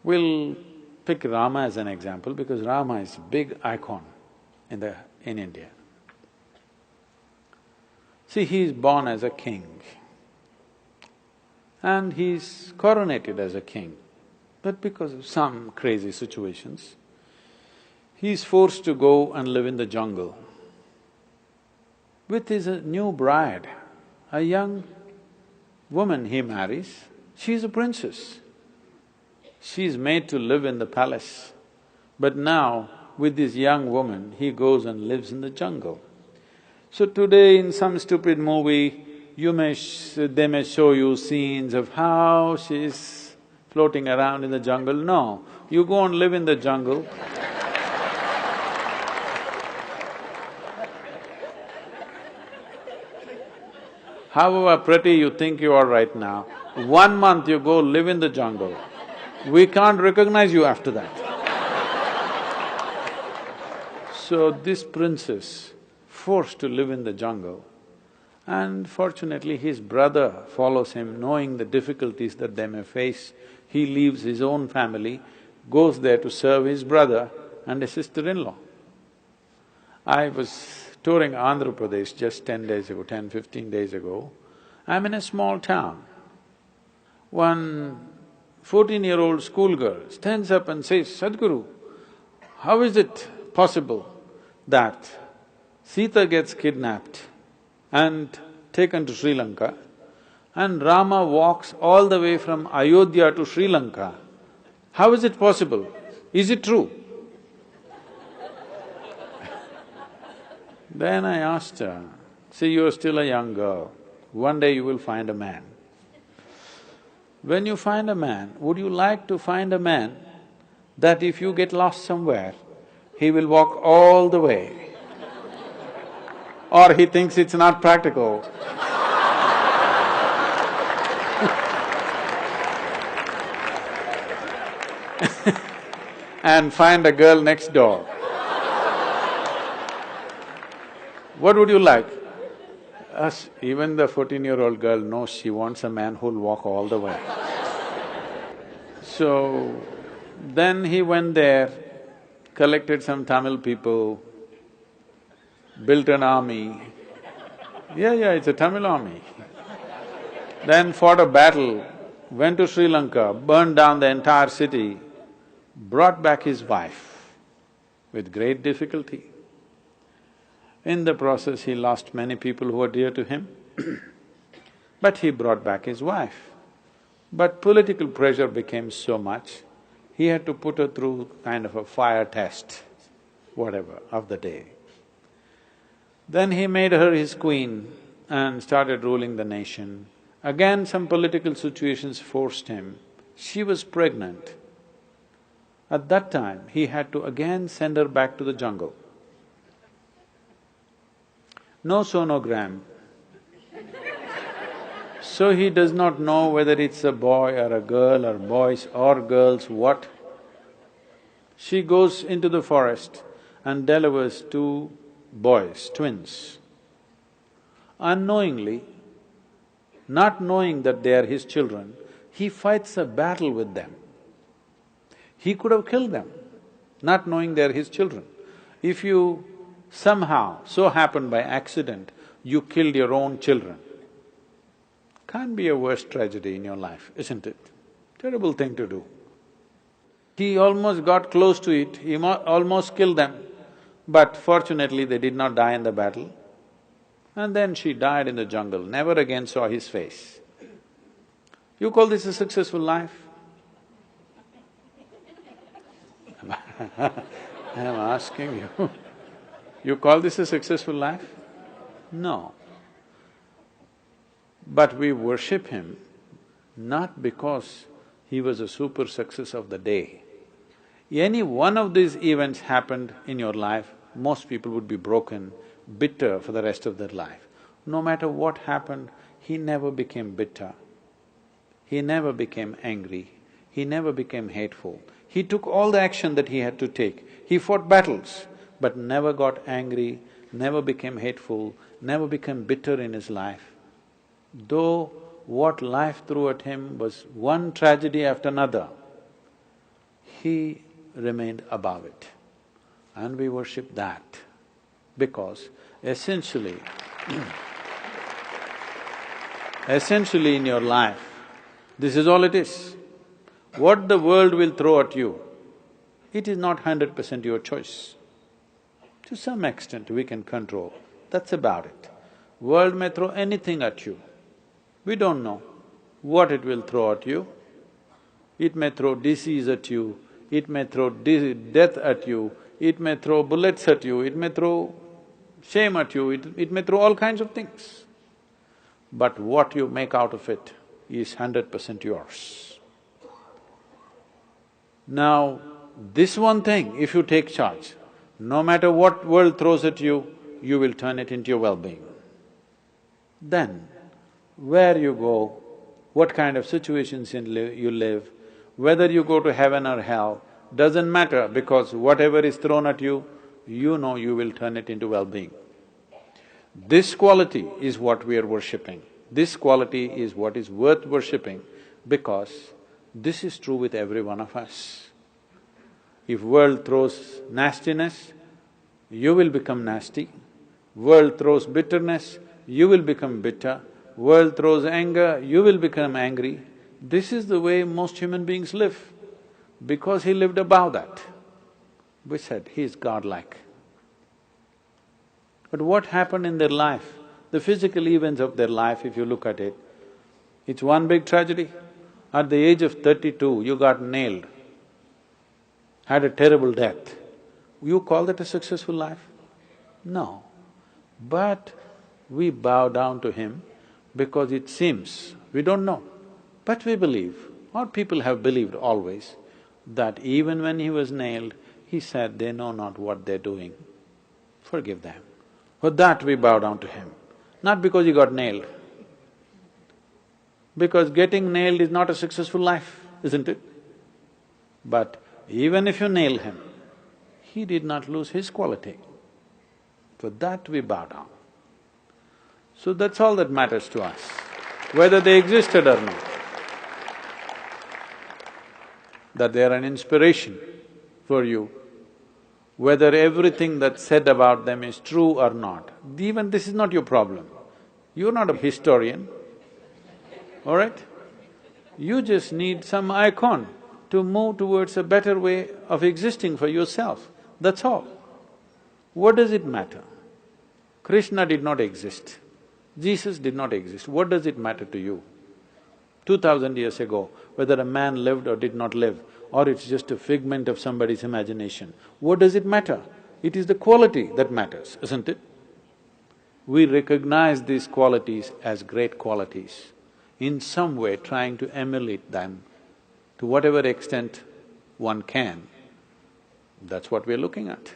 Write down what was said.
We'll pick Rama as an example because Rama is a big icon in India. See, he is born as a king and he's coronated as a king, but because of some crazy situations, he's forced to go and live in the jungle with his new bride, a young woman he marries. She's a princess. She's made to live in the palace, but now with this young woman, he goes and lives in the jungle. So today in some stupid movie, they may show you scenes of how she's floating around in the jungle. No, you go and live in the jungle. However pretty you think you are right now, 1 month you go live in the jungle, we can't recognize you after that. So this princess, forced to live in the jungle, and fortunately his brother follows him, knowing the difficulties that they may face. He leaves his own family, goes there to serve his brother and a sister-in-law. I was touring Andhra Pradesh just 10 days ago, 15 days ago. I'm in a small town. One 14-year-old schoolgirl stands up and says, "Sadhguru, how is it possible that Sita gets kidnapped and taken to Sri Lanka and Rama walks all the way from Ayodhya to Sri Lanka? How is it possible? Is it true?" Then I asked her, "See, you're still a young girl, one day you will find a man. When you find a man, would you like to find a man that if you get lost somewhere, he will walk all the way? Or he thinks it's not practical?" And find a girl next door. What would you like? Even the 14-year-old girl knows she wants a man who'll walk all the way. So, then he went there, collected some Tamil people, built an army. Yeah, it's a Tamil army. Then fought a battle, went to Sri Lanka, burned down the entire city, brought back his wife with great difficulty. In the process, he lost many people who were dear to him, but he brought back his wife. But political pressure became so much, he had to put her through kind of a fire test, whatever, of the day. Then he made her his queen and started ruling the nation. Again some political situations forced him. She was pregnant. At that time, he had to again send her back to the jungle. No sonogram. So he does not know whether it's a boy or a girl or boys or girls, what. She goes into the forest and delivers 2 boys, twins. Unknowingly, not knowing that they are his children, he fights a battle with them. He could have killed them, not knowing they are his children. If you somehow, so happened by accident, you killed your own children, can't be a worse tragedy in your life, isn't it? Terrible thing to do. He almost got close to it, he almost killed them, but fortunately they did not die in the battle. And then she died in the jungle, never again saw his face. You call this a successful life? I'm asking you, you call this a successful life? No. But we worship him not because he was a super success of the day. Any one of these events happened in your life, most people would be broken, bitter for the rest of their life. No matter what happened, he never became bitter. He never became angry. He never became hateful. He took all the action that he had to take. He fought battles, but never got angry, never became hateful, never became bitter in his life. Though what life threw at him was one tragedy after another, he remained above it. And we worship that because essentially essentially in your life, this is all it is. What the world will throw at you, it is not 100% your choice. To some extent we can control, that's about it. World may throw anything at you, we don't know what it will throw at you. It may throw disease at you, it may throw death at you, it may throw bullets at you, it may throw shame at you, it may throw all kinds of things. But what you make out of it is 100% yours. Now, this one thing, if you take charge, no matter what world throws at you, you will turn it into your well-being. Then, where you go, what kind of situations you live, whether you go to heaven or hell, doesn't matter because whatever is thrown at you, you know you will turn it into well-being. This quality is what we are worshipping. This quality is what is worth worshipping because this is true with every one of us. If world throws nastiness, you will become nasty. World throws bitterness, you will become bitter. World throws anger, you will become angry. This is the way most human beings live, because he lived above that. We said, he is godlike. But what happened in their life, the physical events of their life, if you look at it, it's one big tragedy. At the age of 32, you got nailed, had a terrible death. You call that a successful life? No. But we bow down to him because it seems, we don't know, but we believe, or people have believed always, that even when he was nailed, he said, they know not what they're doing, forgive them. For that we bow down to him, not because he got nailed. Because getting nailed is not a successful life, isn't it? But even if you nail him, he did not lose his quality. For that we bow down. So that's all that matters to us, whether they existed or not. That they are an inspiration for you, whether everything that's said about them is true or not. Even this is not your problem. You're not a historian, all right? You just need some icon to move towards a better way of existing for yourself, that's all. What does it matter? Krishna did not exist, Jesus did not exist, what does it matter to you? 2000 years ago, whether a man lived or did not live, or it's just a figment of somebody's imagination, what does it matter? It is the quality that matters, isn't it? We recognize these qualities as great qualities, in some way trying to emulate them to whatever extent one can. That's what we're looking at.